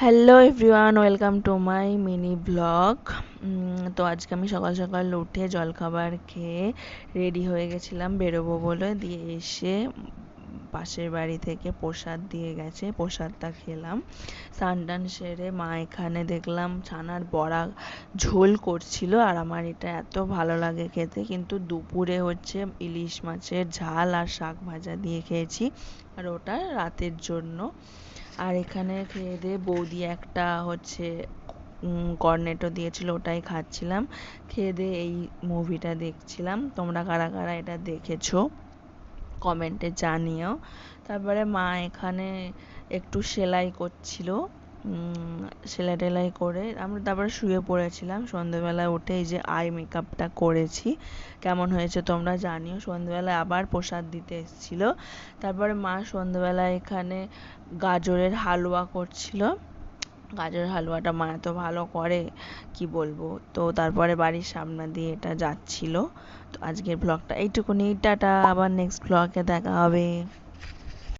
Hello everyone, welcome to my mini blog. তো আজকে আমি সকাল সকাল উঠে জলখাবার খেয়ে রেডি হয়ে গেছিলাম বেরোবো বলে। দিয়ে এসে পাশের বাড়ি থেকে প্রসাদ দিয়ে গেছে, প্রসাদটা খেলাম। স্নান টান সেরে মা এখানে দেখলাম ছানার বড়া ঝোল করছিল, আর আমার এটা এত ভালো লাগে খেতে। কিন্তু দুপুরে হচ্ছে ইলিশ মাছের ঝাল আর শাক ভাজা দিয়ে খেয়েছি, আর ওটা রাতের জন্য। আর এখানে খেয়ে দিয়ে বৌদি একটা হচ্ছে কর্নেটো দিয়েছিল, ওটাই খাচ্ছিলাম। খেয়ে দিয়ে এই মুভিটা দেখছিলাম। তোমরা কারা কারা এটা দেখেছো কমেন্টে জানিও। তারপরে মা এখানে একটু সেলাই করছিল, সেলাই টেলাই করে আমরা তারপরে শুয়ে পড়েছিলাম। সন্ধেবেলায় উঠে এই যে আই মেকআপটা করেছি, কেমন হয়েছে তোমরা জানিও। সন্ধেবেলায় আবার প্রসাদ দিতে এসেছিল। তারপরে মা সন্ধেবেলায় এখানে গাজরের হালুয়া করছিল। গাজরের হালুয়াটা মা এত ভালো করে কি বলবো। তো তারপরে বাড়ির সামনে দিয়ে এটা যাচ্ছিল। তো আজকের ব্লগটা এইটুকুনি, টাটা, আবার নেক্সট ব্লগে দেখা হবে।